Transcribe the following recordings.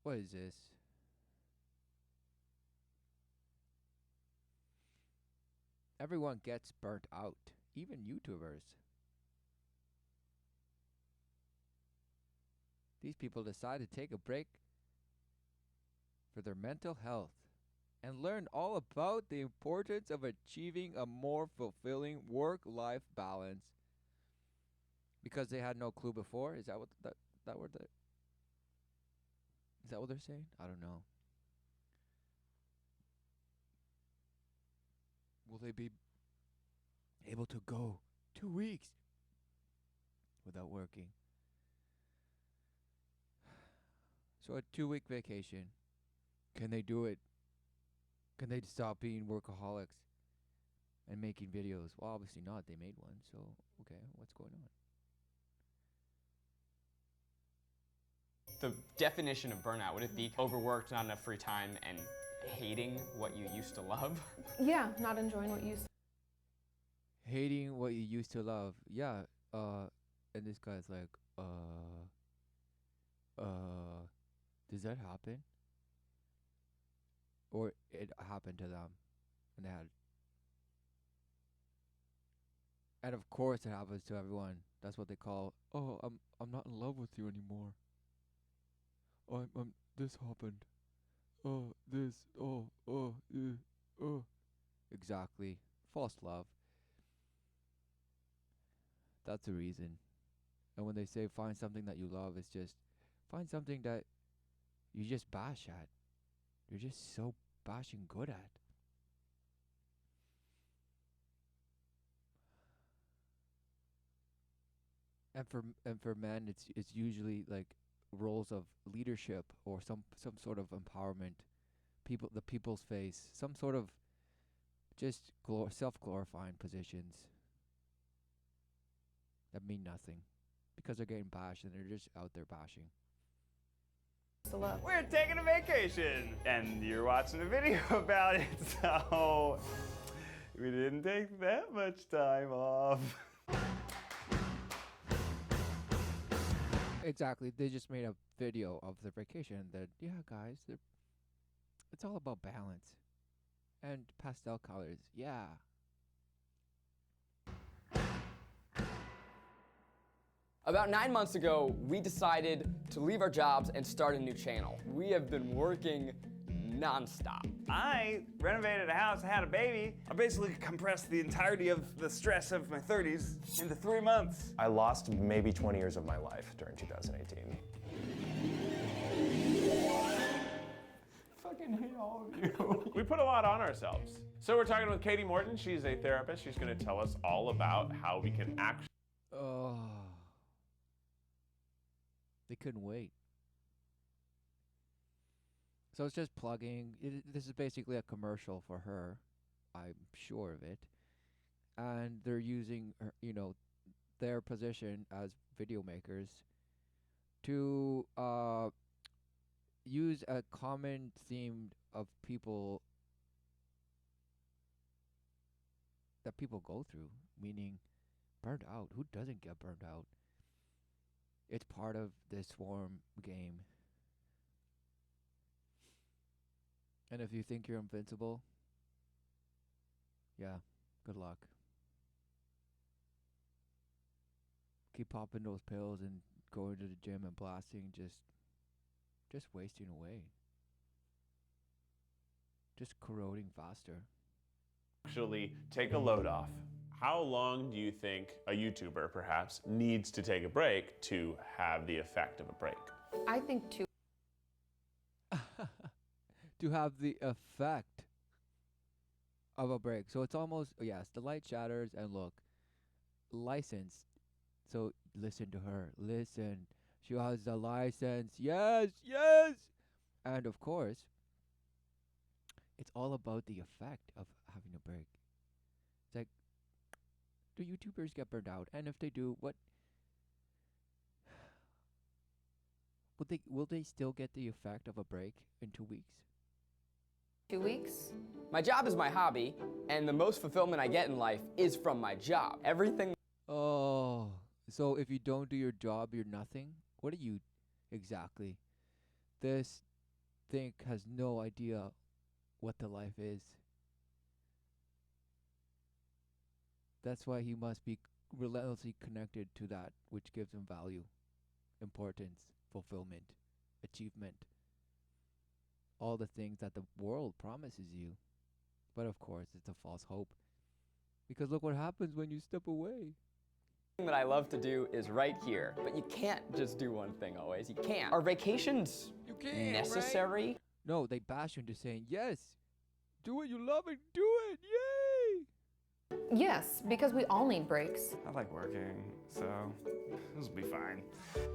What is this? Everyone gets burnt out, even YouTubers. These people decide to take a break for their mental health and learn all about the importance of achieving a more fulfilling work-life balance because they had no clue before. Is that what that word that is that what they're saying? I don't know. Will they be able to go 2 weeks without working? So a 2 week vacation. Can they do it? Can they stop being workaholics and making videos? Well, obviously not. They made one. So, okay, what's going on? The definition of burnout, would it be overworked, not enough free time, and hating what you used to love? Yeah, not enjoying what you Hating what you used to love. Yeah. And this guy's like, does that happen? Or it happened to them, and they had. And of course, it happens to everyone. That's what they call. Oh, I'm not in love with you anymore. I'm this happened. Oh, this. Oh. Exactly. False love. That's the reason. And when they say find something that you love, it's just find something that you just bash at. You're just so bashing good at. And for men, it's usually like roles of leadership or some sort of empowerment. The people's face, some sort of just self-glorifying positions that mean nothing because they're getting bashed and they're just out there bashing. love. We're taking a vacation, and you're watching a video about it, so we didn't take that much time off. Exactly. They just made a video of their vacation that, yeah, guys, it's all about balance and pastel colors. Yeah. About 9 months ago, we decided to leave our jobs and start a new channel. We have been working nonstop. I renovated a house, I had a baby. I basically compressed the entirety of the stress of my 30s into 3 months. I lost maybe 20 years of my life during 2018. Fucking hate all of you. We put a lot on ourselves. So we're talking with Katie Morton. She's a therapist. She's going to tell us all about how we can actually. Oh. They couldn't wait. So it's just plugging. This is basically a commercial for her. I'm sure of it. And they're using her, their position as video makers to use a common theme of people that people go through, meaning burned out. Who doesn't get burned out? It's part of the swarm game. And if you think you're invincible, yeah, good luck. Keep popping those pills and going to the gym and blasting, just wasting away. Just corroding faster. Actually take a load off. How long do you think a YouTuber perhaps needs to take a break to have the effect of a break? I think 2 To have the effect of a break. So it's almost, yes, the light shatters and look, license. So listen to her. Listen. She has the license. Yes, yes. And of course, it's all about the effect of having a break. It's like, do YouTubers get burned out? And if they do, what will they still get the effect of a break in 2 weeks? 2 weeks. My job is my hobby, and the most fulfillment I get in life is from my job. Everything. Oh, so if you don't do your job, you're nothing? What are you exactly? This think has no idea what the life is. That's why he must be relentlessly connected to that which gives him value, importance, fulfillment, achievement, all the things that the world promises you. But of course, it's a false hope. Because look what happens when you step away. Thing that I love to do is right here, but you can't just do one thing always. You can't. Are vacations necessary? No, they bash you into saying, yes, do what you love and do it. Yay! Yes, because we all need breaks. I like working, so this will be fine.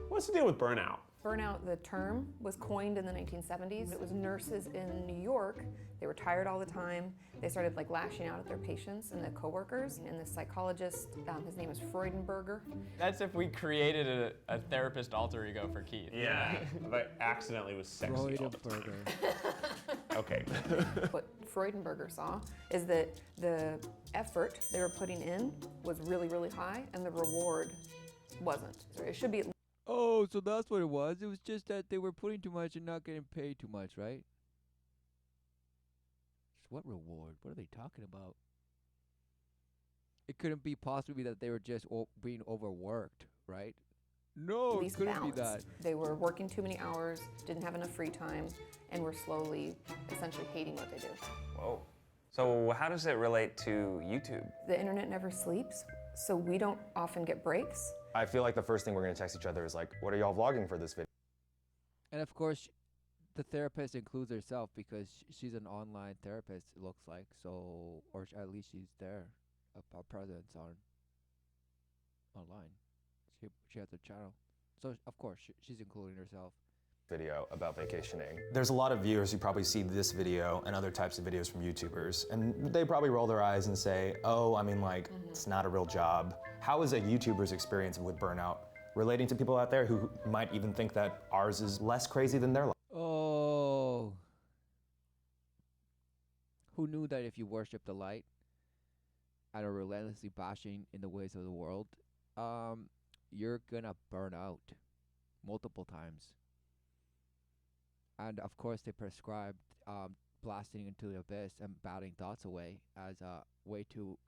What's the deal with burnout? Burnout, the term, was coined in the 1970s. It was nurses in New York. They were tired all the time. They started like lashing out at their patients and their coworkers. And the psychologist, his name is Freudenberger. That's if we created a therapist alter ego for Keith. Yeah, but accidentally was sexy all the time. Freudenberger. Okay. What Freudenberger saw is that the effort they were putting in was really, really high, and the reward wasn't. So it should be. Oh, so that's what it was. It was just that they were putting too much and not getting paid too much, right? What reward? What are they talking about? It couldn't be possibly that they were just being overworked, right? No, At it least couldn't be that. balanced. They were working too many hours, didn't have enough free time, and were slowly, essentially hating what they do. Whoa. So how does it relate to YouTube? The internet never sleeps, so we don't often get breaks. I feel like the first thing we're gonna text each other is like, what are y'all vlogging for this video? And of course, the therapist includes herself because she's an online therapist, it looks like. So, or at least she's there, a presence online. She has a channel. So, of course, she's including herself. Video about vacationing. There's a lot of viewers who probably see this video and other types of videos from YouTubers, and they probably roll their eyes and say, oh, I mean, like, it's not a real job. How is a YouTuber's experience with burnout relating to people out there who might even think that ours is less crazy than their life? Oh. Who knew that if you worship the light and are relentlessly bashing in the ways of the world, you're gonna burn out multiple times. And of course, they prescribed blasting into the abyss and batting thoughts away as a way to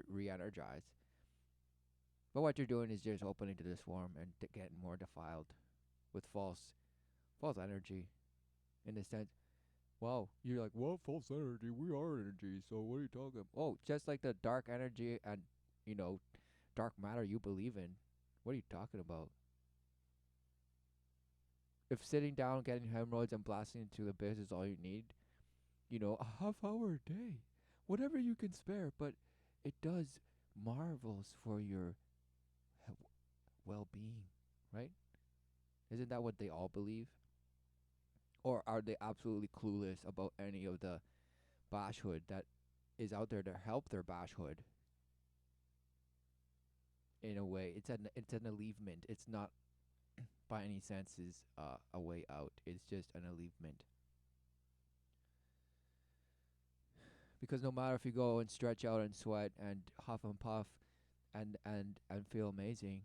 re-energize. But what you're doing is just opening to this worm and getting more defiled with false energy. In the sense, wow, you're like, well, false energy, we are energy, so what are you talking about? Oh, just like the dark energy and, dark matter you believe in. What are you talking about? If sitting down, getting hemorrhoids, and blasting into the abyss is all you need, a half-hour a day, whatever you can spare, but it does marvels for your well-being, right? Isn't that what they all believe? Or are they absolutely clueless about any of the bashhood that is out there to help their bashhood? In a way, it's an alleviation. It's not by any senses a way out. It's just an alleviation. Because no matter if you go and stretch out and sweat and huff and puff and feel amazing,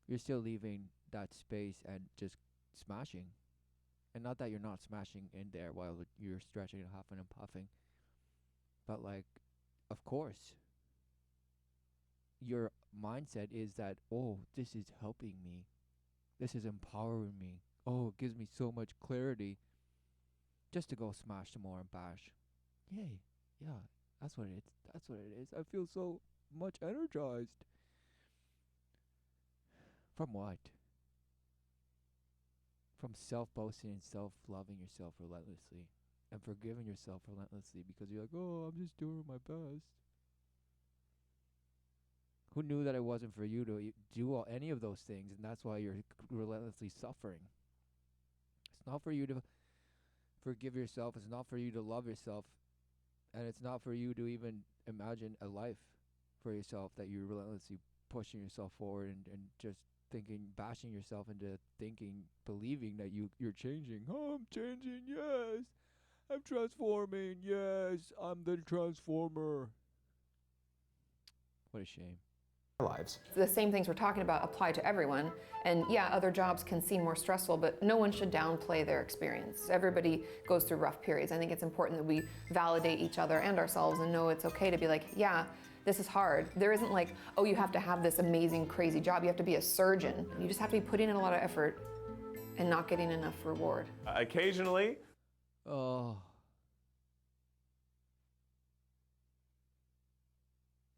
you're still leaving that space and just smashing. And not that you're not smashing in there while you're stretching and huffing and puffing. But of course, your mindset is that, oh, this is helping me. This is empowering me. Oh, it gives me so much clarity. Just to go smash some more and bash. Yay. Yeah, that's what it is. That's what it is. I feel so much energized. From what? From self-boasting and self-loving yourself relentlessly. And forgiving yourself relentlessly because you're like, oh, I'm just doing my best. Who knew that it wasn't for you to do any of those things, and that's why you're relentlessly suffering? It's not for you to forgive yourself. It's not for you to love yourself. And it's not for you to even imagine a life for yourself that you're relentlessly pushing yourself forward and just bashing yourself into thinking, believing that you're changing. Oh, I'm changing, yes. I'm transforming, yes. I'm the transformer. What a shame. lives. The same things we're talking about apply to everyone. And yeah, other jobs can seem more stressful, but no one should downplay their experience. Everybody goes through rough periods. I think it's important that we validate each other and ourselves and know it's okay to be like, yeah, this is hard. There isn't like, oh, you have to have this amazing, crazy job. You have to be a surgeon. You just have to be putting in a lot of effort and not getting enough reward. Occasionally, Oh.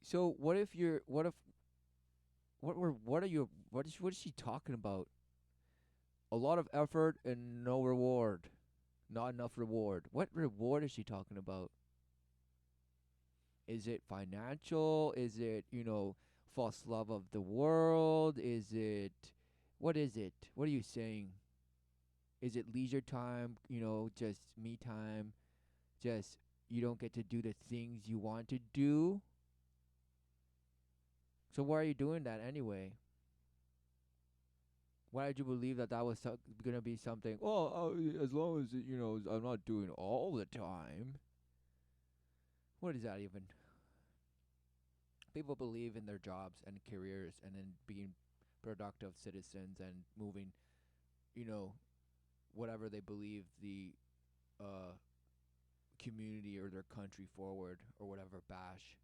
So what if you're what if what are you what is she talking about? A lot of effort and no reward. Not enough reward. What reward is she talking about? Is it financial? Is it, false love of the world? Is it what is it? What are you saying? Is it leisure time, just me time? Just you don't get to do the things you want to do? So why are you doing that anyway? Why did you believe that that was going to be something? Oh, as long as I'm not doing all the time. What is that even? People believe in their jobs and careers and in being productive citizens and moving, whatever they believe the community or their country forward or whatever bash.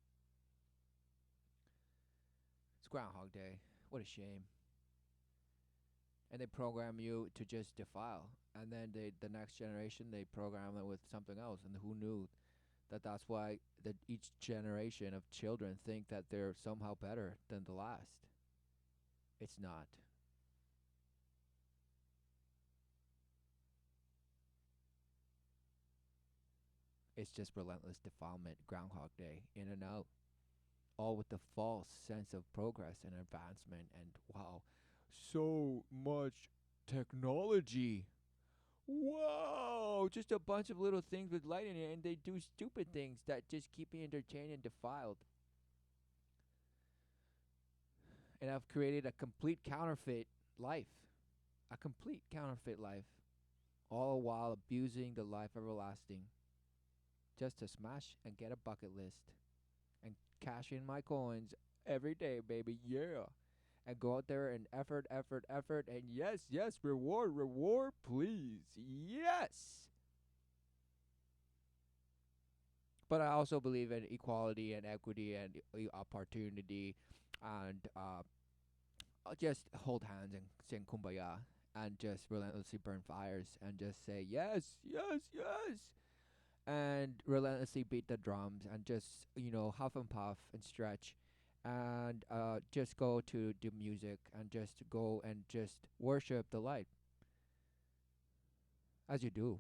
It's Groundhog Day. What a shame. And they program you to just defile, and then the next generation they program it with something else. And who knew that's why that each generation of children think that they're somehow better than the last. It's not. It's just relentless defilement, Groundhog Day, in and out, all with the false sense of progress and advancement. And wow, so much technology. Wow, just a bunch of little things with light in it, and they do stupid things that just keep me entertained and defiled. And I've created a complete counterfeit life. A complete counterfeit life. All while abusing the life everlasting. Just to smash and get a bucket list. And cash in my coins every day, baby, yeah. And go out there and effort, and yes, reward, please, yes. But I also believe in equality and equity and opportunity, and I'll just hold hands and sing kumbaya and just relentlessly burn fires and just say yes, and relentlessly beat the drums and just huff and puff and stretch and just go to the music and just go and just worship the light as you do.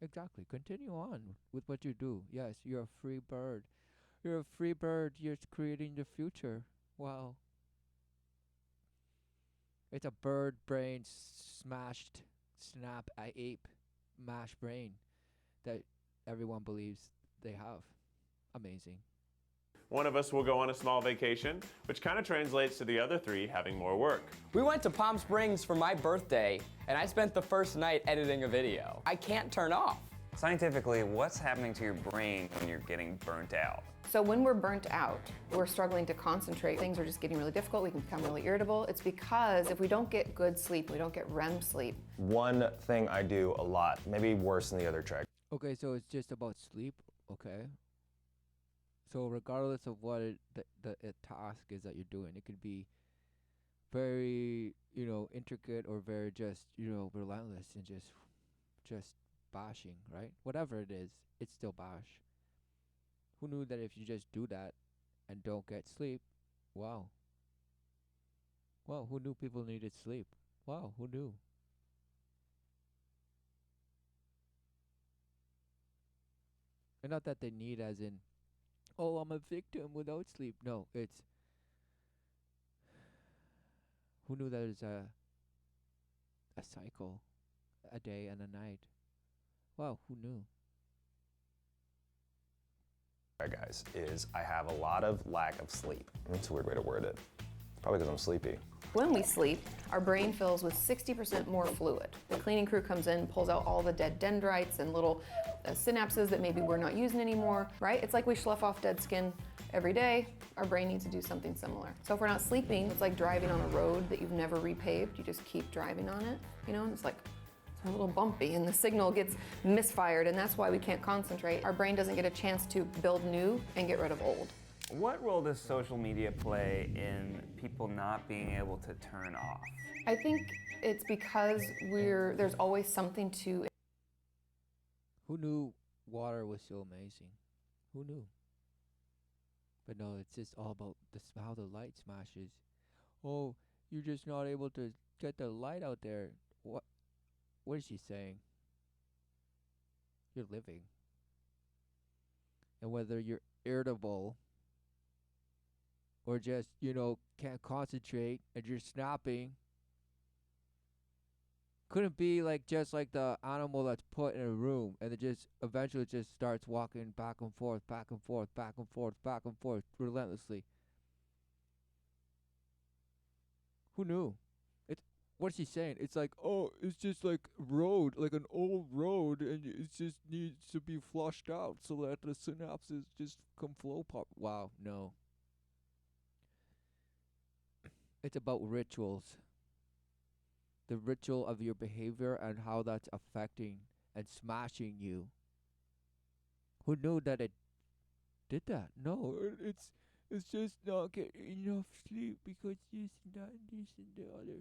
Exactly. Continue on with what you do. Yes, you're a free bird. You're a free bird. You're creating the future. Wow. It's a bird brain smashed, snap, ape, mash brain that everyone believes they have. Amazing. one of us will go on a small vacation, which kind of translates to the other three having more work. We went to Palm Springs for my birthday, and I spent the first night editing a video. I can't turn off. Scientifically, what's happening to your brain when you're getting burnt out? So when we're burnt out, we're struggling to concentrate. Things are just getting really difficult. We can become really irritable. It's because if we don't get good sleep, we don't get REM sleep. One thing I do a lot, maybe worse than the other trick. Okay, so it's just about sleep. Okay. So regardless of what the task is that you're doing, it could be very, intricate or very just, relentless and just bashing, right? Whatever it is, it's still bash. Who knew that if you just do that and don't get sleep, wow. Wow, who knew people needed sleep? Wow, who knew? And not that they need as in, oh, I'm a victim without sleep. No, it's, who knew there's a cycle, a day and a night? Wow, who knew? Guys, is I have a lot of lack of sleep. That's a weird way to word it. Probably because I'm sleepy. When we sleep, our brain fills with 60% more fluid. The cleaning crew comes in, pulls out all the dead dendrites and little synapses that maybe we're not using anymore, right? It's like we slough off dead skin every day. Our brain needs to do something similar. So if we're not sleeping, it's like driving on a road that you've never repaved. You just keep driving on it, you know, and it's like a little bumpy and the signal gets misfired, and that's why we can't concentrate. Our brain doesn't get a chance to build new and get rid of old. What role does social media play in people not being able to turn off? I think it's because there's always something to. Who knew water was so amazing? Who knew? But no, it's just all about how the light smashes. Oh, you're just not able to get the light out there. What is she saying? You're living. And whether you're irritable or just, can't concentrate and you're snapping, couldn't be like just like the animal that's put in a room and it just eventually just starts walking back and forth, back and forth, back and forth, back and forth relentlessly. Who knew? What's he saying? It's like, oh, it's just like road, like an old road, and it just needs to be flushed out so that the synapses just come flow pop. Wow, no. It's about rituals. The ritual of your behavior and how that's affecting and smashing you. Who knew that it did that? No, it's just not getting enough sleep because this and that and this and the other.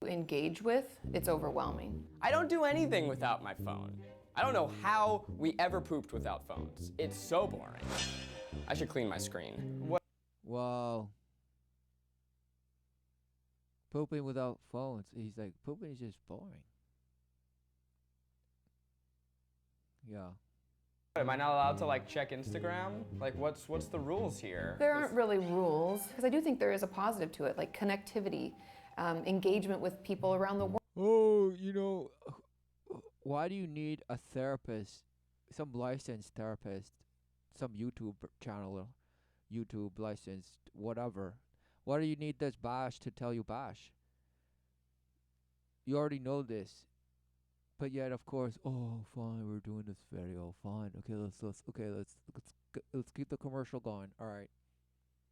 Engage with, it's overwhelming. I don't do anything without my phone. I don't know how we ever pooped without phones. It's so boring. I should clean my screen. What? Wow. Pooping without phones. He's like, pooping is just boring. Yeah. Am I not allowed to like check Instagram? Like what's the rules here? There aren't really rules, because I do think there is a positive to it, like connectivity, engagement with people around the world. Oh, why do you need a therapist, some licensed therapist, some YouTube channel, YouTube licensed, whatever? Why do you need this bash to tell you bash? You already know this. But yet, of course, oh, fine, we're doing this video, fine. Okay, let's keep the commercial going. All right.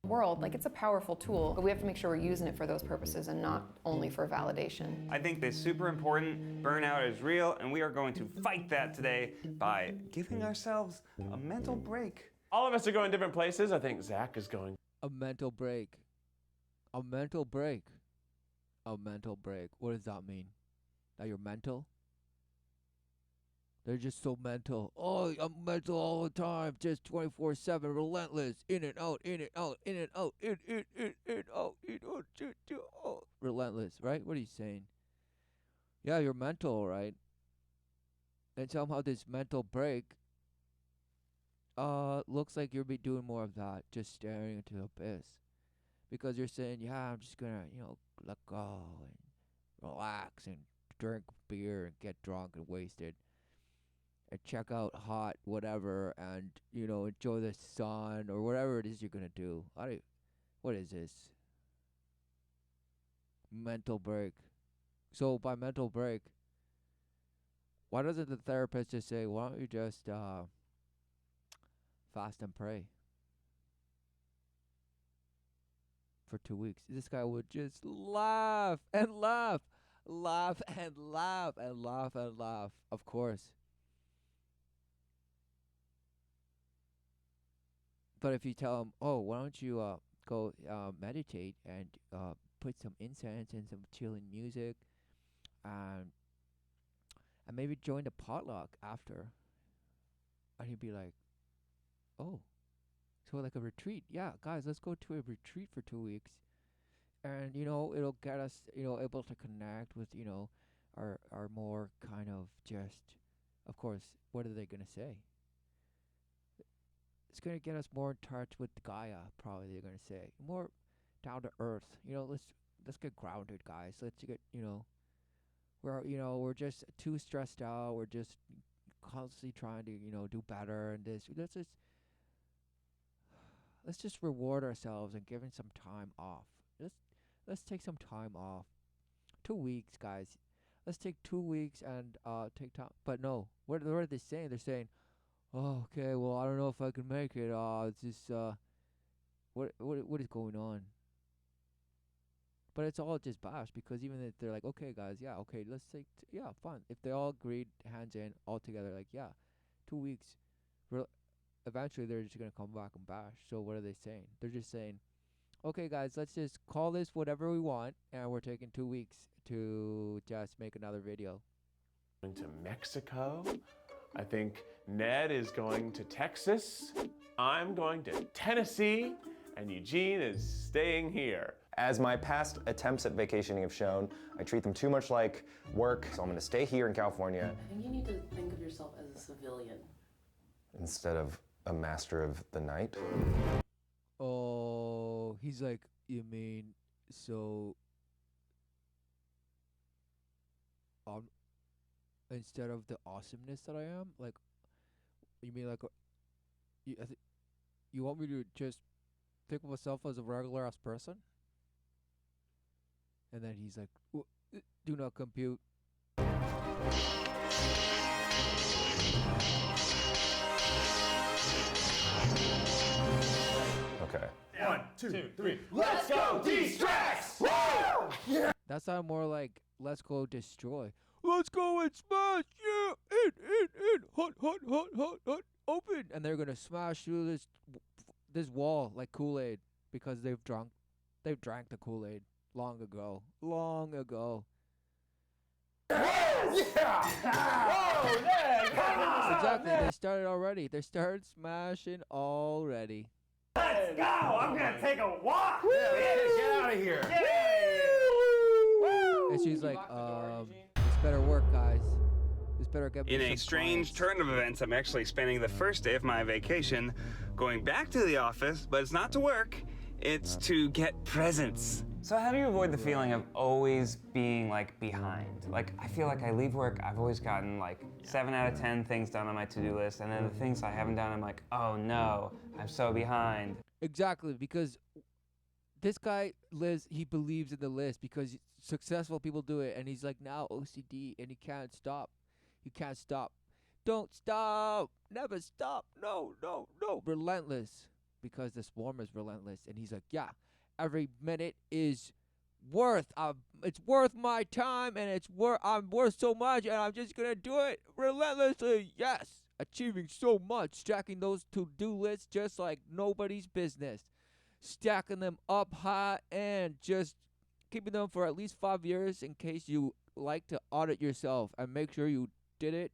World, like it's a powerful tool, but we have to make sure we're using it for those purposes and not only for validation. I think that's super important. Burnout is real, and we are going to fight that today by giving ourselves a mental break. All of us are going different places. I think Zach is going. A mental break. A mental break. A mental break. What does that mean? That you're mental? They're just so mental. Oh, I'm mental all the time. Just 24/7, relentless. In and out, in and out, in and out, in, out, out. Relentless, right? What are you saying? Yeah, you're mental, right? And somehow this mental break looks like you'll be doing more of that, just staring into the abyss. Because you're saying, yeah, I'm just gonna, let go and relax and drink beer and get drunk and wasted. And check out hot whatever and enjoy the sun or whatever it is you're gonna do. What is this? Mental break. So by mental break, why doesn't the therapist just say, why don't you just fast and pray for 2 weeks? This guy would just laugh and laugh, laugh and laugh and laugh and laugh. Of course. But if you tell him, oh, why don't you go meditate and put some incense and some chilling music, and maybe join the potluck after, and he'd be like, oh, so like a retreat? Yeah, guys, let's go to a retreat for 2 weeks, and it'll get us able to connect with our more kind of just, of course, what are they gonna say? It's going to get us more in touch with Gaia, probably they're going to say. More down to earth. Let's get grounded, guys. Let's get, we're just too stressed out. We're just constantly trying to, do better and this. let's just reward ourselves and giving some time off. Let's take some time off. 2 weeks, guys. Let's take 2 weeks and take time. But no, what are they saying? They're saying, "Oh, okay. Well, I don't know if I can make it. It's just what is going on?" But it's all just bash because even if they're like, "Okay, guys, yeah, okay, let's take yeah, fun." If they all agreed, hands in, all together, like, yeah, 2 weeks. Eventually, they're just gonna come back and bash. So what are they saying? They're just saying, "Okay, guys, let's just call this whatever we want, and we're taking 2 weeks to just make another video." Going to Mexico. I think Ned is going to Texas. I'm going to Tennessee, and Eugene is staying here. As my past attempts at vacationing have shown, I treat them too much like work, so I'm gonna stay here in California I think you need to think of yourself as a civilian. instead of a master of the night. Oh, he's like, "You mean so? Instead of the awesomeness that I am, like, you mean like, you want me to just think of myself as a regular ass person?" And then he's like, "Do not compute." Okay. 1, 2, 3. Let's go, D-Strax! That sounded more like, "Let's go destroy." Let's go and smash, yeah, in, hot, open. And they're gonna smash through this wall like Kool-Aid because they've drank the Kool-Aid long ago. Exactly, they started already. They started smashing already. Let's go! I'm gonna take a walk! Get out of here! And she's like, "This better work, guys. This better get me In a some strange clients." turn of events, I'm actually spending the first day of my vacation going back to the office, but it's not to work, it's to get presents. So how do you avoid the feeling of always being like behind? Like I feel like I leave work, I've always gotten like 7 out of 10 things done on my to-do list, and then the things I haven't done, I'm like, oh no, I'm so behind. Exactly, because this guy he believes in the list because successful people do it, and he's like now OCD, and he can't stop. Don't stop. Never stop. No. Relentless, because the swarm is relentless, and he's like, yeah, every minute is it's worth my time, and I'm worth so much, and I'm just gonna do it relentlessly. Yes, achieving so much, stacking those to-do lists just like nobody's business, stacking them up high and just keeping them for at least 5 years in case you like to audit yourself and make sure you did it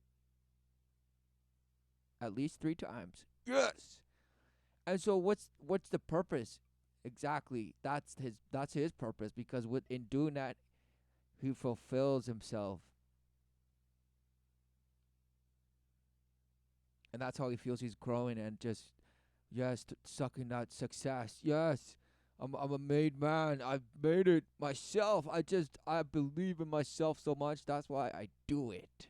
at least 3 times. Yes. And so what's the purpose? Exactly. That's his purpose, because in doing that, he fulfills himself. And that's how he feels he's growing, and just, yes, sucking that success. Yes, I'm a made man. I've made it myself. I believe in myself so much. That's why I do it.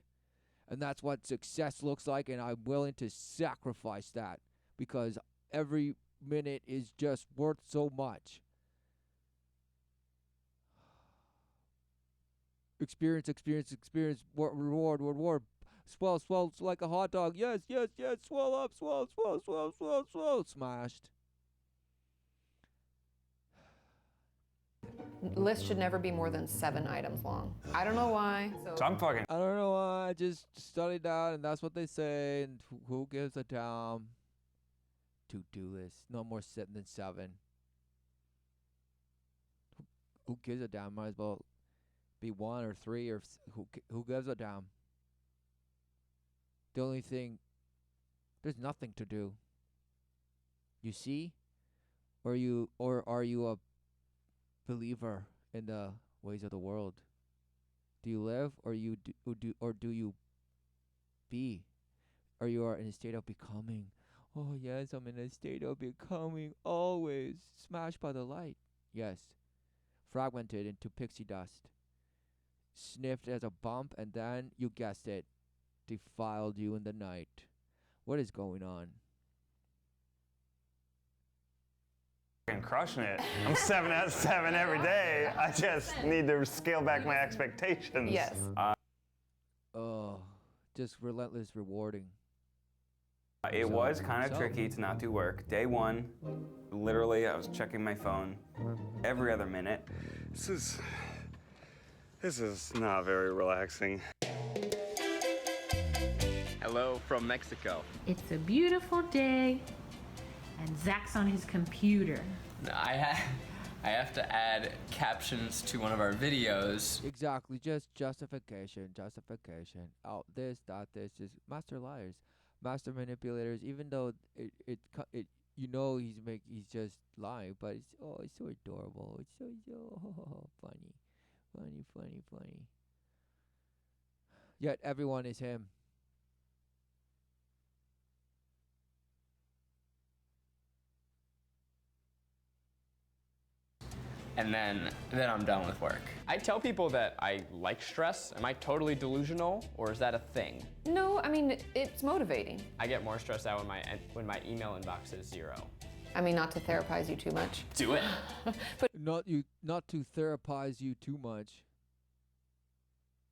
And that's what success looks like, and I'm willing to sacrifice that because every minute is just worth so much. Experience, reward. Swell like a hot dog. Yes. Swell up, swell. Smashed. List should never be more than 7 items long. I don't know why. So I'm fucking I don't know why. I just studied that, and that's what they say. And who gives a damn? To-do list. No more than 7. Who gives a damn? Might as well be 1 or 3 or who gives a damn? The only thing, there's nothing to do. You see, or are you a believer in the ways of the world? Do you live, or do you be, or you are in a state of becoming? Oh yes, I'm in a state of becoming, always smashed by the light. Yes, fragmented into pixie dust, sniffed as a bump, and then you guessed it, defiled you in the night. What is going on? and crushing it. I'm 7 out of 7 every day. I just need to scale back my expectations. Yes. Oh, just relentless rewarding. It was kind of tricky to not do work. Day one, literally, I was checking my phone every other minute. This is not very relaxing. Hello from Mexico. It's a beautiful day, and Zach's on his computer. I have to add captions to one of our videos. Exactly, just justification. Oh, this, that, this, just master liars, master manipulators. Even though it you know he's just lying, but it's so adorable. It's so funny. Yet everyone is him. And then I'm done with work. I tell people that I like stress. Am I totally delusional, or is that a thing? No, I mean, it's motivating. I get more stressed out when my email inbox is 0. I mean, not to therapize you too much. Do it. Not to therapize you too much.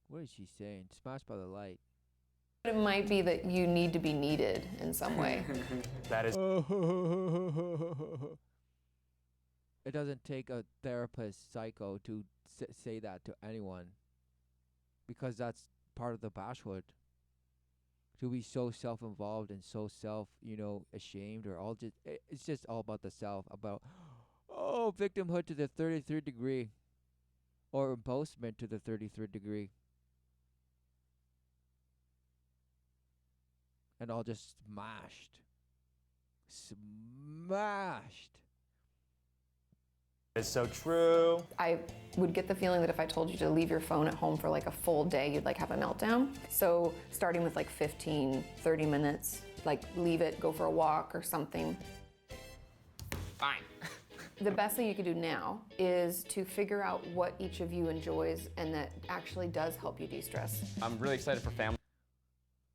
What is she saying? Smashed by the light. It might be that you need to be needed in some way. That is. It doesn't take a therapist, psycho, to say that to anyone, because that's part of the bashwood. To be so self-involved and so ashamed, or all just it's just all about the self, about victimhood to the 33rd degree, or boastment to the 33rd degree, and all just smashed. It's so true. I would get the feeling that if I told you to leave your phone at home for like a full day, you'd like have a meltdown. So starting with like 15, 30 minutes, like leave it, go for a walk or something. Fine. The best thing you can do now is to figure out what each of you enjoys and that actually does help you de-stress. I'm really excited for family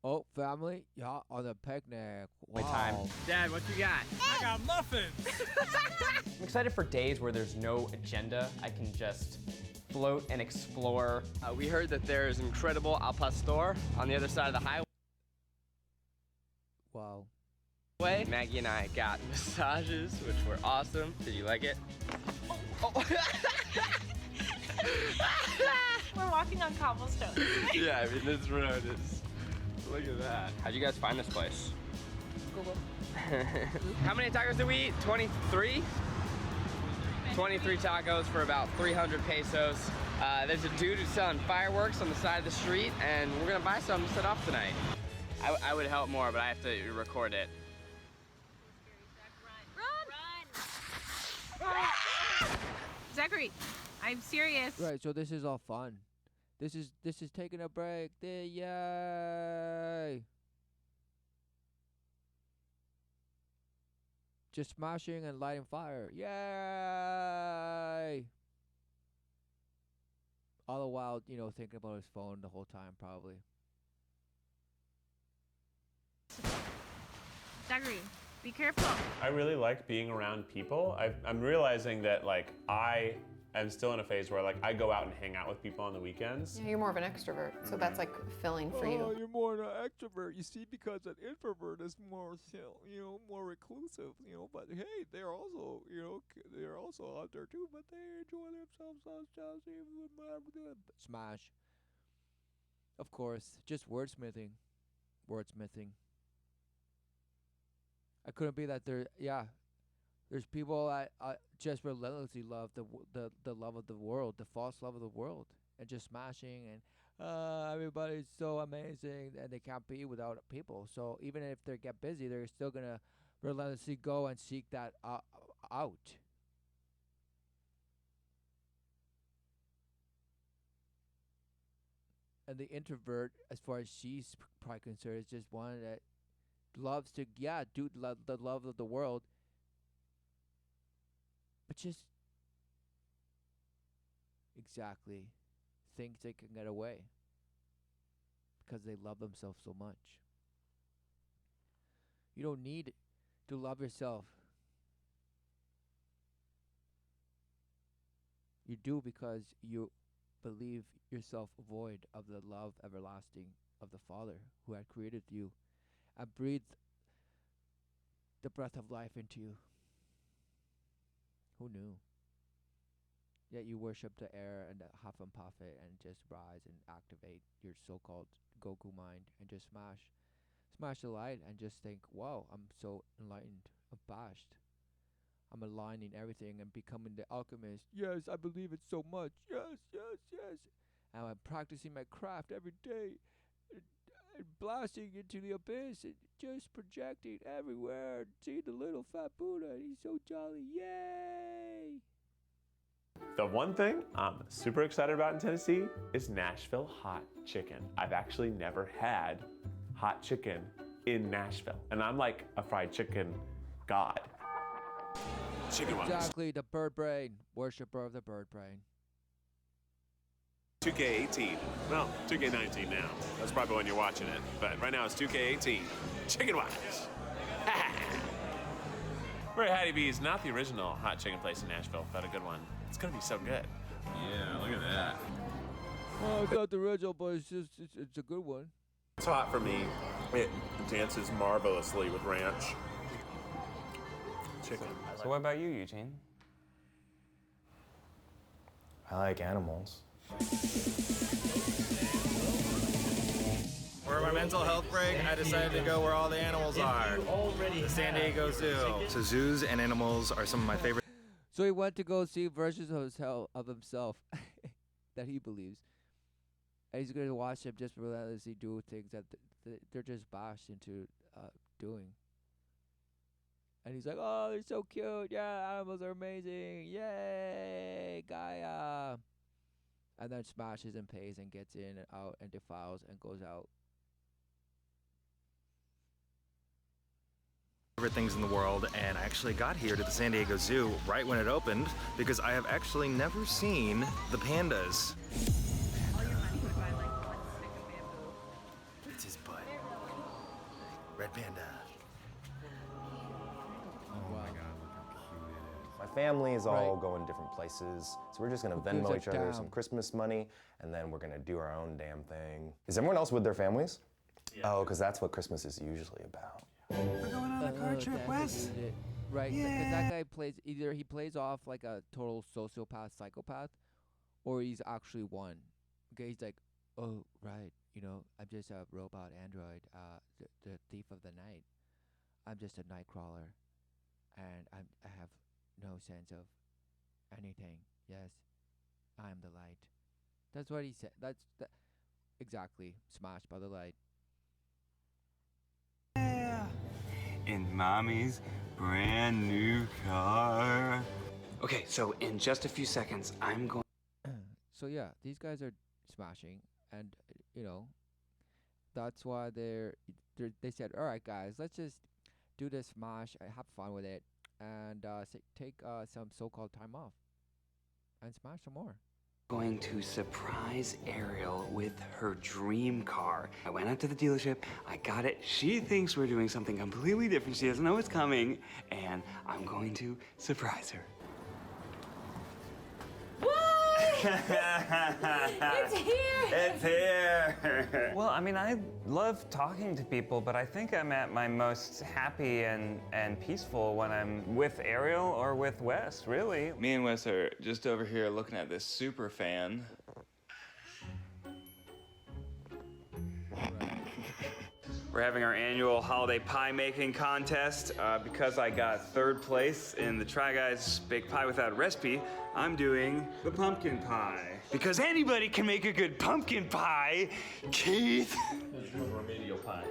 Oh, family, yeah, on a picnic. Wow. time. Dad, what you got? I got muffins. I'm excited for days where there's no agenda. I can just float and explore. We heard that there is incredible al pastor on the other side of the highway. Wow. Maggie and I got massages, which were awesome. Did you like it? Oh. We're walking on cobblestones. Yeah, I mean, this road is... Look at that. How'd you guys find this place? Google. How many tacos did we eat? 23? 23 tacos for about 300 pesos. There's a dude who's selling fireworks on the side of the street, and we're gonna buy some to set off tonight. I would help more, but I have to record it. Run! Zachary, I'm serious. Right, so this is all fun. This is taking a break. Yay! Just smashing and lighting fire. Yay! All the while, thinking about his phone the whole time, probably. Zachary, be careful. I really like being around people. I'm realizing that I am still in a phase where I go out and hang out with people on the weekends. Yeah, you're more of an extrovert, so that's like filling for you. You're more an extrovert. You see, because an introvert is more, more reclusive. But hey, they're also, they're also out there too. But they enjoy themselves. Smash. Of course, just wordsmithing. I couldn't be that there. Yeah, there's people I just relentlessly love the love of the world, the false love of the world, and just smashing and everybody's so amazing, and they can't be without people. So even if they get busy, they're still gonna relentlessly go and seek that out. And the introvert, as far as she's probably concerned, is just one that loves to do the love of the world, but just exactly thinks they can get away because they love themselves so much. You don't need to love yourself. You do because you believe yourself void of the love everlasting of the Father who had created you and breathed the breath of life into you. Who knew? Yet you worship the air and huff and puff it and just rise and activate your so-called Goku mind and just smash the light and just think, wow, I'm so enlightened, abashed. I'm aligning everything and becoming the alchemist. Yes, I believe it so much. Yes, yes, yes. And I'm practicing my craft every day. And blasting into the abyss and just projecting everywhere. See the little fat Buddha. He's so jolly. Yay! The one thing I'm super excited about in Tennessee is Nashville hot chicken. I've actually never had hot chicken in Nashville, and I'm like a fried chicken god. Chicken wings. Exactly, the bird brain. Worshipper of the bird brain. 2K18. Well, 2K19 now. That's probably when you're watching it. But right now it's 2K18. Chicken wings. We're at Hattie B's, not the original hot chicken place in Nashville, but a good one. It's gonna be so good. Yeah, look at that. Oh, it's not the original, but it's a good one. It's hot for me. It dances marvelously with ranch. Chicken. So what about you, Eugene? I like animals. For my mental health break, I decided to go where all the animals are. The San Diego Zoo. So zoos and animals are some of my favorite. So he went to go see versions of himself that he believes. And he's going to watch him just relentlessly do things that they're just bashed into doing. And he's like, oh, they're so cute. Yeah, animals are amazing. Yay, Gaia. And then smashes and pays and gets in and out and defiles and goes out. Favorite things in the world, and I actually got here to the San Diego Zoo right when it opened because I have actually never seen the pandas. It's his butt. Red panda. My family is all going different places, so we're just gonna Venmo each other some Christmas money, and then we're gonna do our own damn thing. Is everyone else with their families? Yeah. Oh, because that's what Christmas is usually about. We're going on a car trip, Wes. Right, because that guy plays, either he plays off like a total sociopath, psychopath, or he's actually one. Okay, he's like, oh, right, you know, I'm just a robot android, the thief of the night. I'm just a night crawler, and I have no sense of anything. Yes, I am the light. That's what he said. Exactly. Smashed by the light. In Mommy's brand new car. Okay, so in just a few seconds, I'm going. So yeah, these guys are smashing, and you know, that's why they said, all right, guys, let's just do this smash, have fun with it, and take some so-called time off, and smash some more. Going to surprise Ariel with her dream car. I went out to the dealership, I got it. She thinks we're doing something completely different. She doesn't know it's coming, and I'm going to surprise her. It's here! It's here! Well, I mean, I love talking to people, but I think I'm at my most happy and peaceful when I'm with Ariel or with Wes, really. Me and Wes are just over here looking at this super fan. We're having our annual holiday pie making contest. Because I got third place in the Try Guys Bake Pie Without Recipe, I'm doing the pumpkin pie. Because anybody can make a good pumpkin pie, Keith. It's the remedial pie.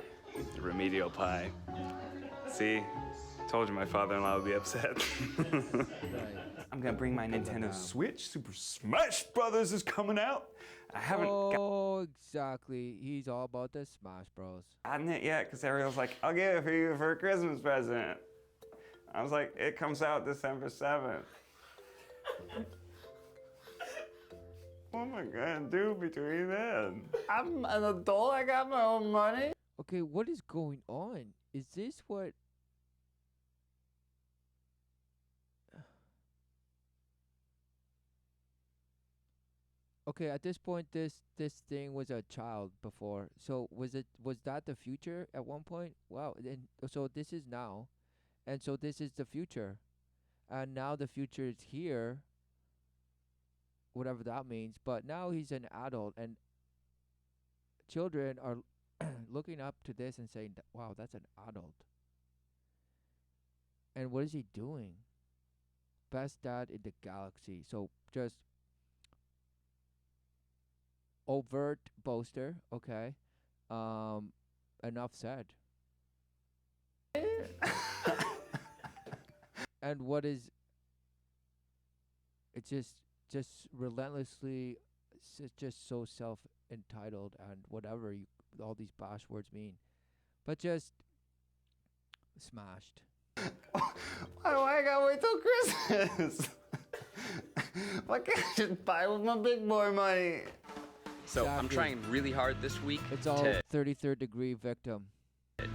The remedial pie. See? Told you my father-in-law would be upset. I'm gonna bring my Nintendo Switch. Super Smash Brothers is coming out. I haven't Exactly. He's all about the Smash Bros. gotten it yet because Ariel's like, I'll get it for you for a Christmas present. I was like, it comes out December 7th. What am I gonna do between then? I'm an adult, I got my own money. Okay, what is going on? Is this what... Okay, at this point, this thing was a child before. So was that the future at one point? Wow. And so this is now, and so this is the future, and now the future is here, whatever that means. But now he's an adult, and children are looking up to this and saying, "Wow, that's an adult." And what is he doing? Best dad in the galaxy. So just overt boaster. Okay. Um, enough said. And what is it? Just relentlessly, just so self entitled and whatever you all these bash words mean, but just smashed. Why I gotta wait till Christmas? Why can't I just buy with my big boy money? So I'm Exactly. trying really hard this week It's all to 33rd degree victim.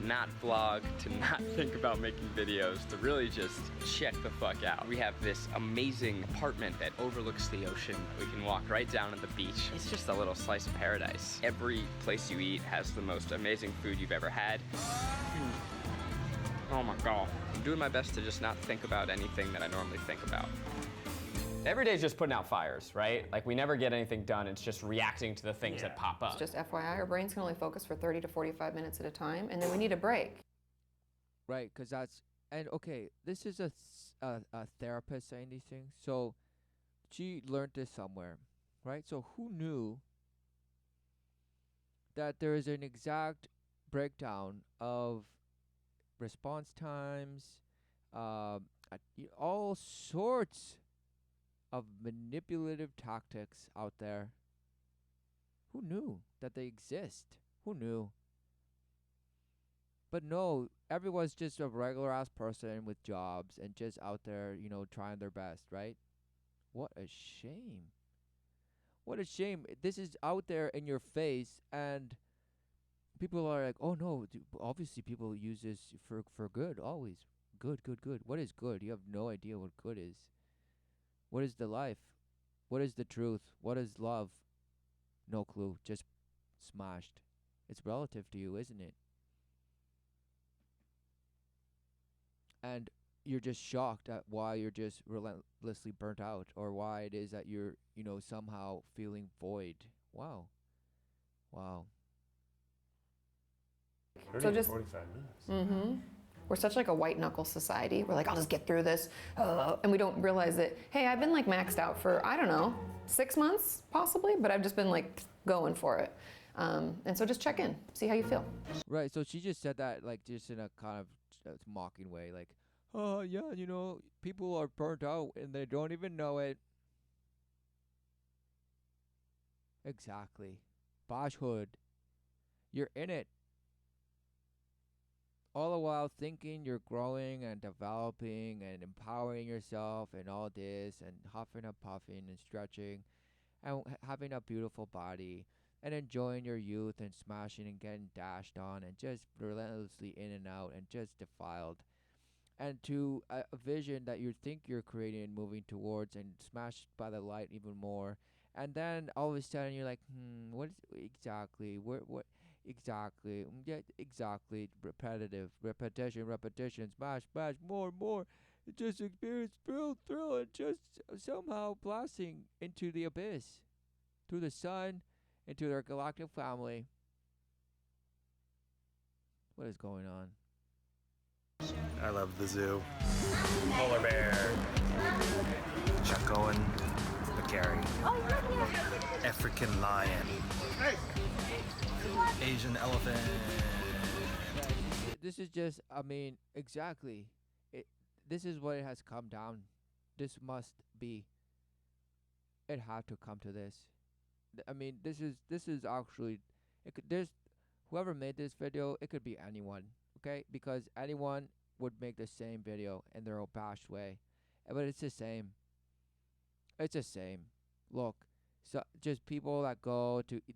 not vlog, to not think about making videos, to really just check the fuck out. We have this amazing apartment that overlooks the ocean. We can walk right down to the beach. It's just a little slice of paradise. Every place you eat has the most amazing food you've ever had. Oh my God. I'm doing my best to just not think about anything that I normally think about. Every day is just putting out fires, right? Like we never get anything done. It's just reacting to the things that pop up. Just FYI, our brains can only focus for 30 to 45 minutes at a time, and then we need a break. Right, because that's and okay. This is a therapist saying these things. So she learned this somewhere, right? So who knew that there is an exact breakdown of response times, all sorts of manipulative tactics out there. Who knew that they exist? Who knew? But no, everyone's just a regular ass person with jobs and just out there, trying their best, right? What a shame. What a shame. This is out there in your face, and people are like, oh no, obviously people use this for good, always. Good, good, good. What is good? You have no idea what good is. What is the life? What is the truth? What is love? No clue. Just smashed. It's relative to you, isn't it? And you're just shocked at why you're just relentlessly burnt out, or why it is that you're, somehow feeling void. Wow. Wow. 30 So to just- 45 minutes. Mm-hmm. We're such like a white knuckle society. We're like, I'll just get through this. And we don't realize that, hey, I've been like maxed out for, I don't know, 6 months possibly, but I've just been like going for it. And so just check in, see how you feel. Right. So she just said that like just in a kind of mocking way, like, oh yeah, people are burnt out and they don't even know it. Exactly. Bosh Hood. You're in it. All the while thinking you're growing and developing and empowering yourself and all this and huffing and puffing and stretching and having a beautiful body and enjoying your youth and smashing and getting dashed on and just relentlessly in and out and just defiled. And to a vision that you think you're creating and moving towards and smashed by the light even more. And then all of a sudden you're like, what is exactly? What exactly? Yeah, exactly. Repetition, smash, more. Just experience thrill, and just somehow blasting into the abyss, through the sun, into their galactic family. What is going on? I love the zoo. Polar bear. Chuck Owen. McCary. African lion. Asian elephant. This is just, exactly. This is what it has come down. This must be. It had to come to this. This is actually, whoever made this video, it could be anyone, okay? Because anyone would make the same video in their abashed way. But it's the same. It's the same. Look, so just people that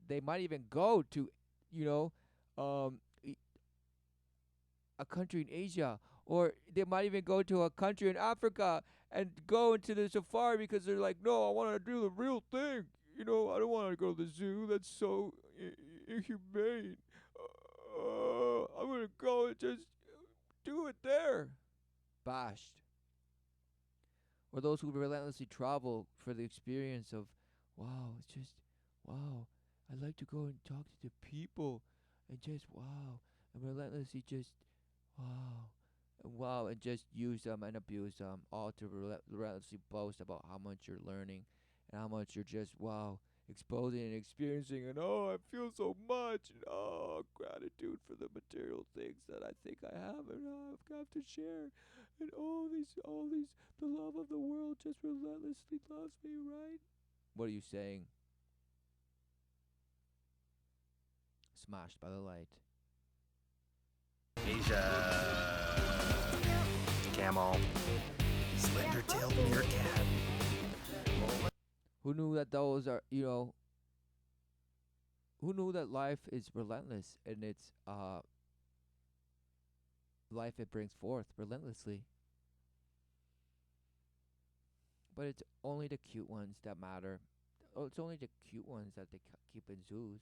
they might even go to, a country in Asia, or they might even go to a country in Africa and go into the safari because they're like, no, I want to do the real thing. I don't want to go to the zoo. That's so inhumane. I'm gonna go and just do it there. Bashed. Or those who relentlessly travel for the experience of, wow, it's just, wow, I'd like to go and talk to the people and just, wow, and relentlessly just, wow, and just use them and abuse them, all to relentlessly boast about how much you're learning and how much you're just, wow, exposing and experiencing, and I feel so much, and gratitude for the material things that I think I have and I've got to share, and all these, the love of the world just relentlessly loves me, right? What are you saying? Smashed by the light. Asia. Camel. Slender-tailed meerkat. Who knew that those are, who knew that life is relentless and it's life it brings forth relentlessly? But it's only the cute ones that matter. Oh, it's only the cute ones that they keep in zoos.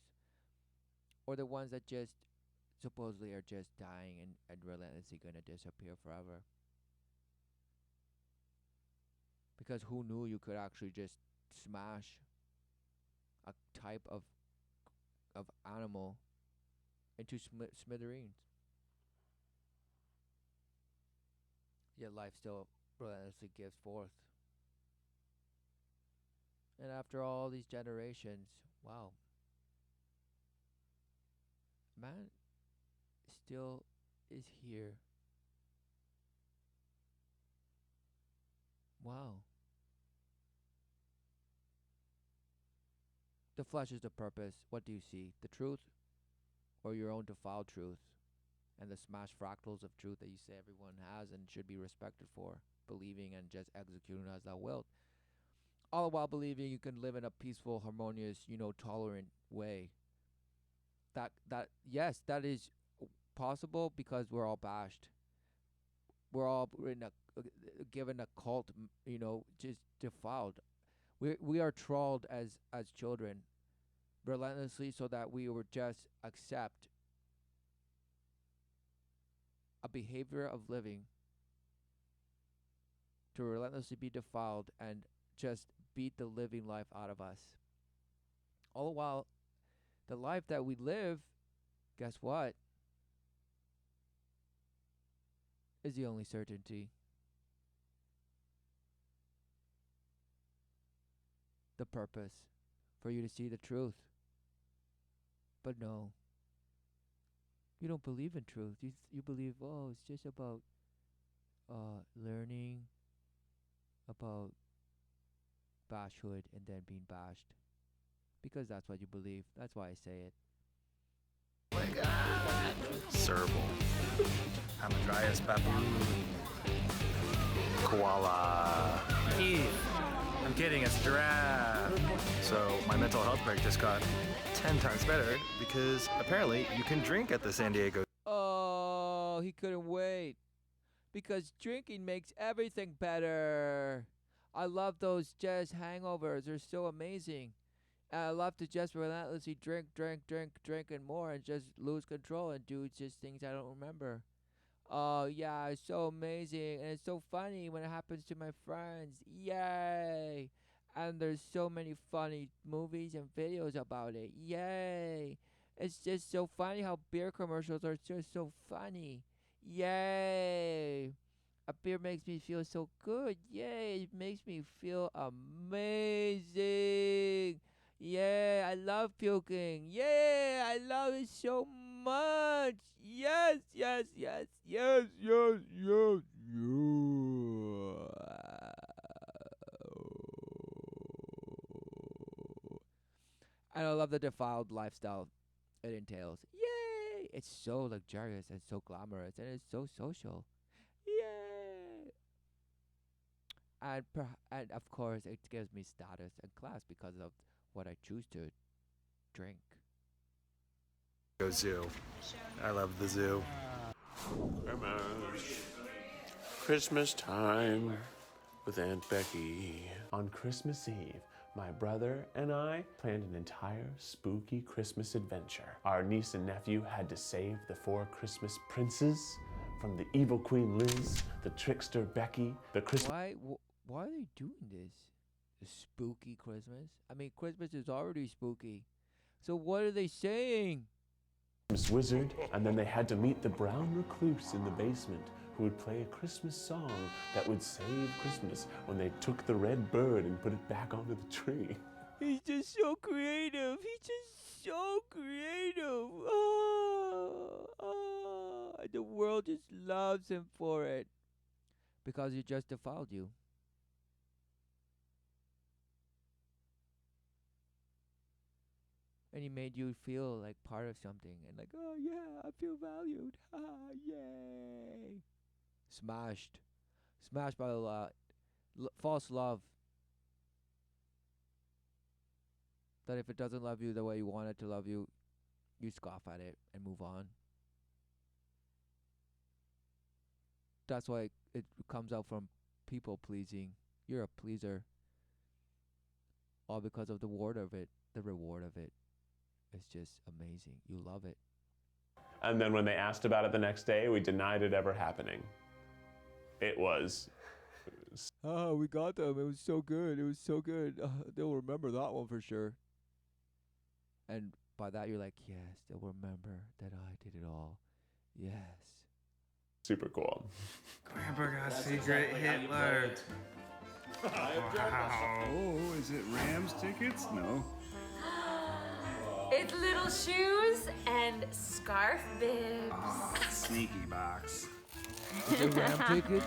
Or the ones that just supposedly are just dying and relentlessly gonna disappear forever. Because who knew you could actually just smash a type of animal into smithereens? Yet life still relentlessly gives forth. And after all these generations, wow, man still is here. Wow. The flesh is the purpose. What do you see? The truth or your own defiled truth? And the smashed fractals of truth that you say everyone has and should be respected for, believing and just executing as thou wilt. All the while believing you can live in a peaceful, harmonious, tolerant way. Yes, that is possible because we're all bashed. We're all given a cult, just defiled. We are trawled as children relentlessly so that we would just accept a behavior of living to relentlessly be defiled and just beat the living life out of us. All the while, the life that we live, guess what? Is the only certainty. The purpose for you to see the truth. But no, you don't believe in truth. You believe, it's just about learning, about bashhood and then being bashed. Because that's what you believe. That's why I say it. Oh my god. Serval. Hamadryas baboon. Koala. Keith. I'm kidding, it's a giraffe. So my mental health break just got 10 times better because apparently you can drink at the San Diego. Oh, he couldn't wait. Because drinking makes everything better. I love those jazz hangovers. They're so amazing. And I love to just relentlessly drink and more and just lose control and do just things I don't remember. Oh, yeah, it's so amazing. And it's so funny when it happens to my friends. Yay. And there's so many funny movies and videos about it. Yay. It's just so funny how beer commercials are just so funny. Yay. A beer makes me feel so good. Yay. It makes me feel amazing. Yeah, I love puking. Yeah, I love it so much. Yes, yes, yes, yes, yes, yes, yes. And I love the defiled lifestyle it entails. Yay! It's so luxurious and so glamorous and it's so social. Yay! And of course it gives me status and class because of what I choose to drink. Go zoo. I love the zoo. Christmas time with Aunt Becky. On Christmas Eve, my brother and I planned an entire spooky Christmas adventure. Our niece and nephew had to save the 4 Christmas princes from the evil Queen Liz, the trickster Becky, the Christmas... Why are they doing this? A spooky Christmas? I mean, Christmas is already spooky. So what are they saying? Wizard, and then they had to meet the brown recluse in the basement who would play a Christmas song that would save Christmas when they took the red bird and put it back onto the tree. He's just so creative. He's just so creative. Oh. The world just loves him for it. Because he just defiled you. And he made you feel like part of something. And like, oh yeah, I feel valued. Yay. Smashed. Smashed by the false love. That if it doesn't love you the way you want it to love you, you scoff at it and move on. That's why it comes out from people pleasing. You're a pleaser. All because of the reward of it. The reward of it. It's just amazing. You love it. And then when they asked about it the next day, we denied it ever happening. It was... Oh, we got them. It was so good. It was so good. They'll remember that one for sure. And by that, you're like, yes, they'll remember that I did it all. Yes. Super cool. Grandpa got secret Hitler. Wow. Oh, is it Rams tickets? No. It's little shoes and scarf bibs. Oh, sneaky box. Is it Ram ticket?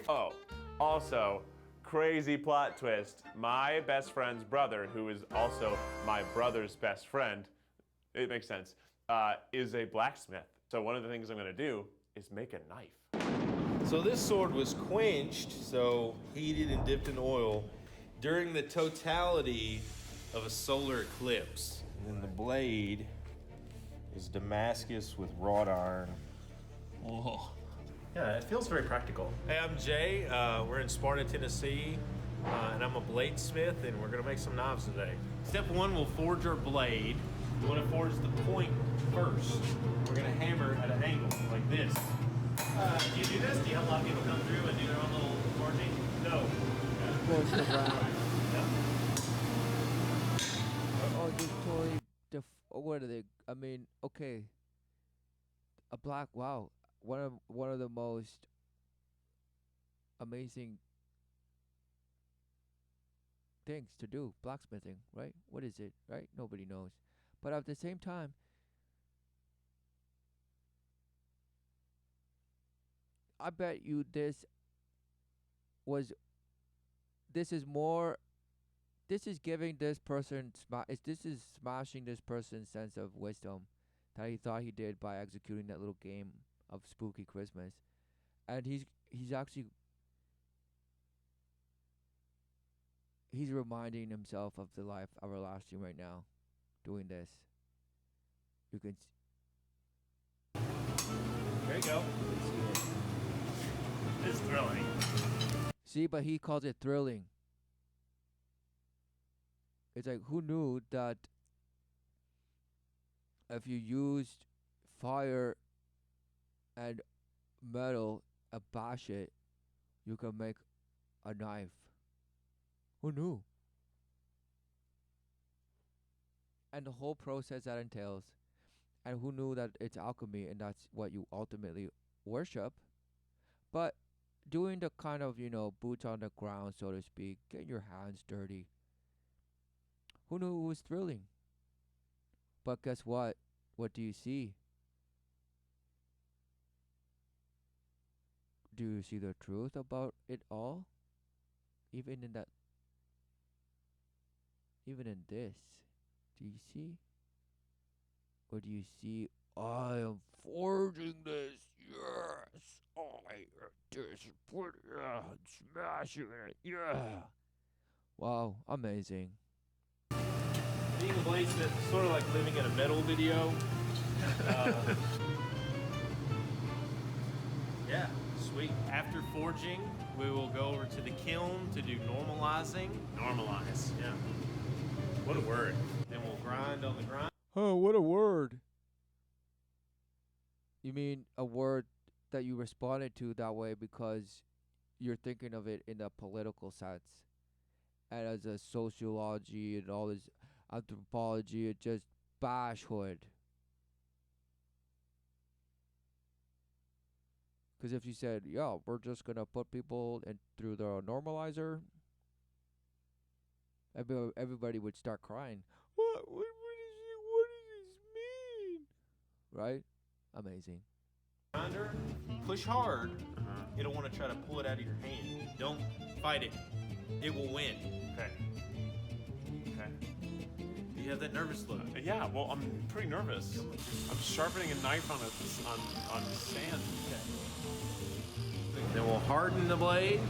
Oh, also, crazy plot twist. My best friend's brother, who is also my brother's best friend, it makes sense, is a blacksmith. So one of the things I'm gonna do is make a knife. So this sword was quenched, so heated and dipped in oil, during the totality of a solar eclipse. And then the blade is Damascus with wrought iron. Oh. Yeah, it feels very practical. Hey, I'm Jay. We're in Sparta, Tennessee, and I'm a bladesmith, and we're gonna make some knives today. Step 1, we'll forge our blade. We want to forge the point first. We're gonna hammer at an angle, like this. Do you do this? Do you have a lot of people come through and do their own little forging? No. Forge the ground. Oh, just totally what are they? I mean, okay. A black, wow. One of the most amazing things to do, blacksmithing, right? What is it, right? Nobody knows. But at the same time, I bet you this is giving this person, this is smashing this person's sense of wisdom that he thought he did by executing that little game of spooky Christmas. And he's reminding himself of the life everlasting right now, doing this. You can There you go. It's thrilling. see, but he calls it thrilling. It's like, who knew that if you used fire and metal and bash it, you can make a knife? Who knew? And the whole process that entails. And who knew that it's alchemy and that's what you ultimately worship? But doing the kind of, boots on the ground, so to speak, getting your hands dirty. Who knew it was thrilling? But guess what? What do you see? Do you see the truth about it all? Even in this, do you see? Or do you see, I am forging this, yes, I am this, smashing it, yeah. Wow, amazing. Being a bladesmith is sort of like living in a metal video. Yeah, sweet. After forging, we will go over to the kiln to do normalizing. Normalize. Yeah. What a word. Then we'll grind on the grind. Oh, what a word. You mean a word that you responded to that way because you're thinking of it in a political sense. And as a sociology and all this anthropology, it just bashhood. Because if you said, yeah, we're just going to put people in through the normalizer, everybody would start crying. What does this mean? Right? Amazing. Grinder, push hard. It'll want to try to pull it out of your hand. Don't fight it. It will win. Okay. Okay. You have that nervous look. Yeah, well, I'm pretty nervous. I'm sharpening a knife on sand. Okay. Then we'll harden the blade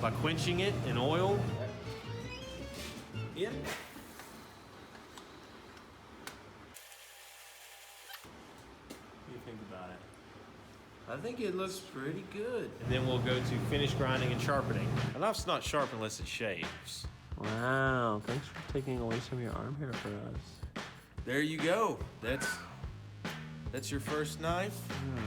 by quenching it in oil. In. What do you think about it? I think it looks pretty good. And then we'll go to finish grinding and sharpening. A knife's not sharp unless it shaves. Wow, thanks for taking away some of your arm hair for us. There you go. That's your first knife.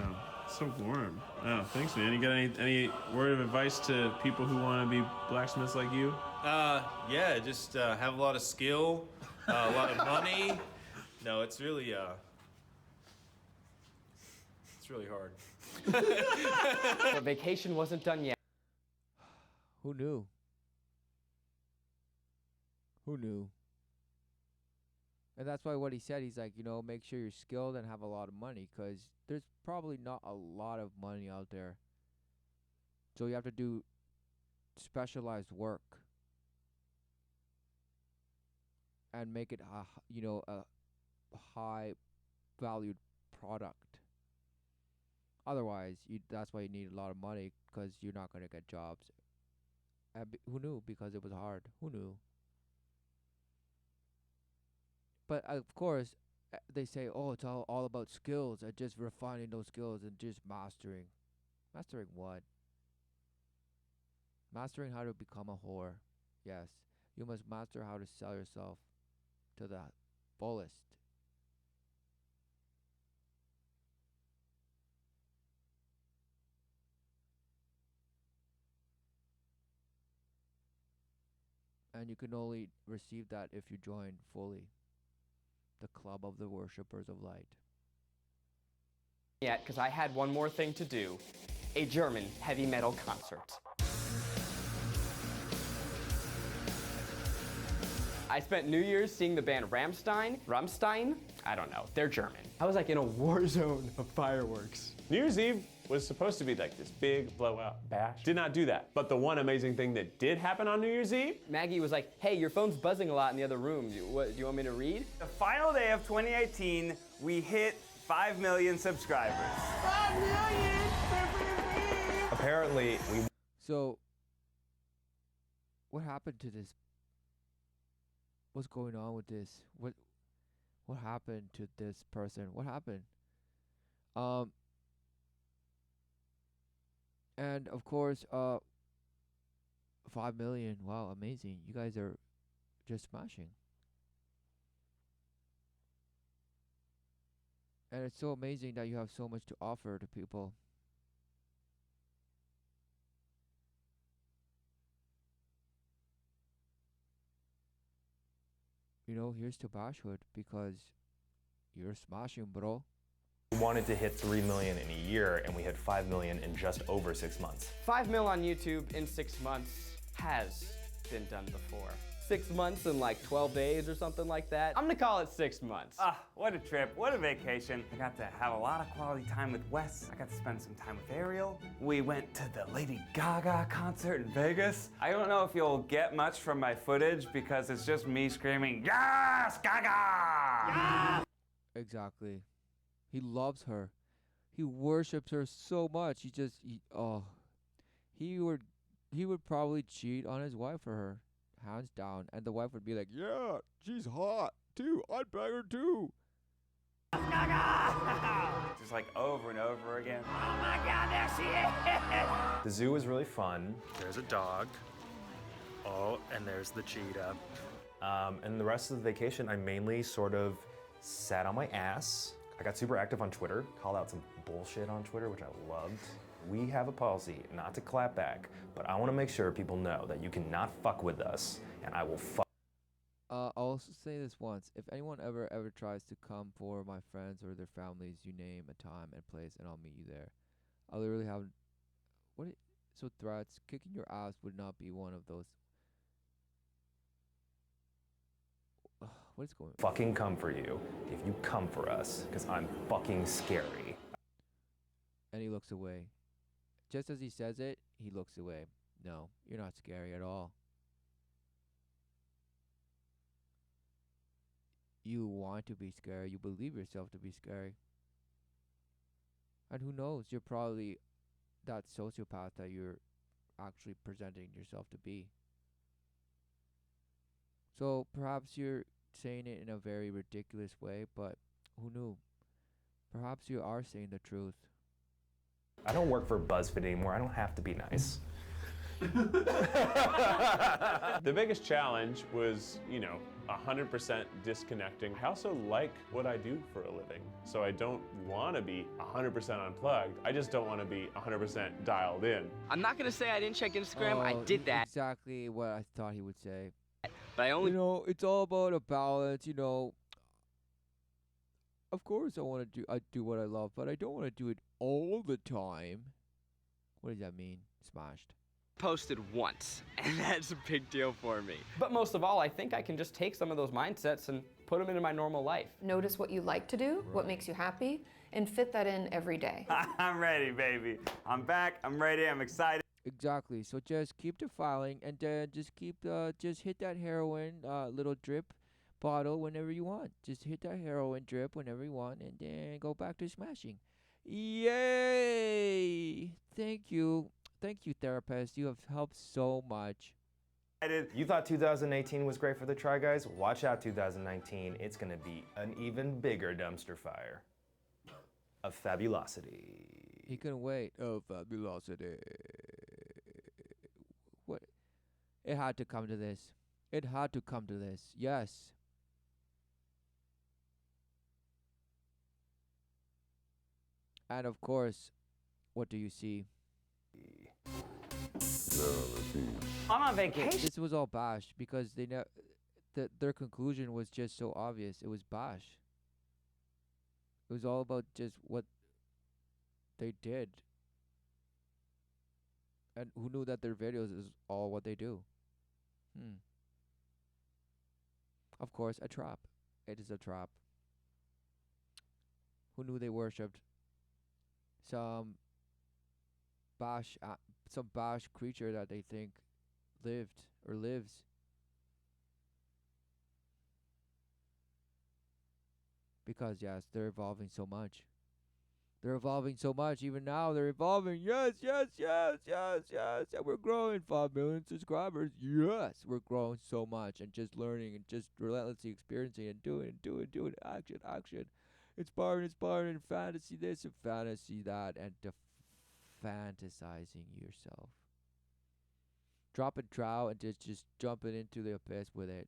Oh, so warm. Oh, thanks, man. You got any word of advice to people who want to be blacksmiths like you? Yeah, just have a lot of skill, a lot of money. No, it's really hard. But vacation wasn't done yet. Who knew? Who knew? And that's why what he said, he's like, make sure you're skilled and have a lot of money, because there's probably not a lot of money out there. So you have to do specialized work and make it a high valued product. Otherwise, that's why you need a lot of money, because you're not going to get jobs. Who knew? Because it was hard. Who knew? But of course, they say, oh, it's all about skills and just refining those skills and just mastering. Mastering what? Mastering how to become a whore. Yes. You must master how to sell yourself to the fullest. And you can only receive that if you join fully the club of the worshippers of light. Yet, because I had one more thing to do, a German heavy metal concert. I spent New Year's seeing the band Rammstein? I don't know, they're German. I was like in a war zone of fireworks. New Year's Eve was supposed to be like this big blowout bash. Did not do that. But the one amazing thing that did happen on New Year's Eve, Maggie was like, hey, your phone's buzzing a lot in the other room. Do you want me to read? The final day of 2018, we hit 5 million subscribers. 5 million! Apparently, we... So, what happened to this? What's going on with this? What happened to this person? What happened? And of course, 5 million. Wow, amazing. You guys are just smashing. And it's so amazing that you have so much to offer to people. Here's to Bashhood, because you're smashing, bro. We wanted to hit 3 million in a year, and we hit 5 million in just over 6 months. 5 mil on YouTube in 6 months has been done before. 6 months and like 12 days or something like that. I'm gonna call it 6 months. What a trip, what a vacation. I got to have a lot of quality time with Wes. I got to spend some time with Ariel. We went to the Lady Gaga concert in Vegas. I don't know if you'll get much from my footage because it's just me screaming, yes, Gaga! Yes! Exactly. He loves her. He worships her so much. He would probably cheat on his wife for her. Hands down. And the wife would be like, yeah, she's hot too. I'd bang her too. Just like over and over again. Oh my God, there she is! The zoo is really fun. There's a dog. Oh, and there's the cheetah. And the rest of the vacation, I mainly sort of sat on my ass. I got super active on Twitter, called out some bullshit on Twitter, which I loved. We have a policy not to clap back, but I want to make sure people know that you cannot fuck with us, and I will fuck. I'll also say this once: if anyone ever tries to come for my friends or their families, you name a time and place, and I'll meet you there. I literally have so threats, kicking your ass would not be one of those. What is going on? Fucking come for you if you come for us, because I'm fucking scary. And he looks away. Just as he says it, he looks away. No, you're not scary at all. You want to be scary. You believe yourself to be scary. And who knows, you're probably that sociopath that you're actually presenting yourself to be. So perhaps you're saying it in a very ridiculous way, but who knew? Perhaps you are saying the truth. I don't work for BuzzFeed anymore. I don't have to be nice. The biggest challenge was, 100% disconnecting. I also like what I do for a living, so I don't want to be 100% unplugged. I just don't want to be 100% dialed in. I'm not gonna say I didn't check Instagram. I did that. Exactly what I thought he would say. But I only. It's all about a balance. Of course, I do what I love, but I don't want to do it all the time. What does that mean? Smashed. Posted once, and that's a big deal for me. But most of all, I think I can just take some of those mindsets and put them into my normal life. Notice what you like to do, what makes you happy, and fit that in every day. I'm ready, baby. I'm back. I'm ready. I'm excited. Exactly. So just keep defiling, and then just just hit that heroin little drip bottle whenever you want. Just hit that heroin drip whenever you want, and then go back to smashing. Yay! Thank you, therapist. You have helped so much. You thought 2018 was great for the Try Guys? Watch out 2019. It's gonna be an even bigger dumpster fire of fabulosity. He couldn't wait. Oh, fabulosity. What? It had to come to this. It had to come to this. Yes. And of course, what do you see? I'm on vacation. This was all Bash because their conclusion was just so obvious. It was Bash. It was all about just what they did. And who knew that their videos is all what they do? Of course, a trap. It is a trap. Who knew they worshipped some Bash creature that they think lived or lives? Because yes, they're evolving so much. They're evolving so much. Even now, they're evolving. Yes. And we're growing 5 million subscribers. Yes, we're growing so much and just learning and just relentlessly experiencing and doing. Action. Inspiring, fantasy this and fantasy that, and fantasizing yourself. Dropping trow and just jumping into the abyss with it.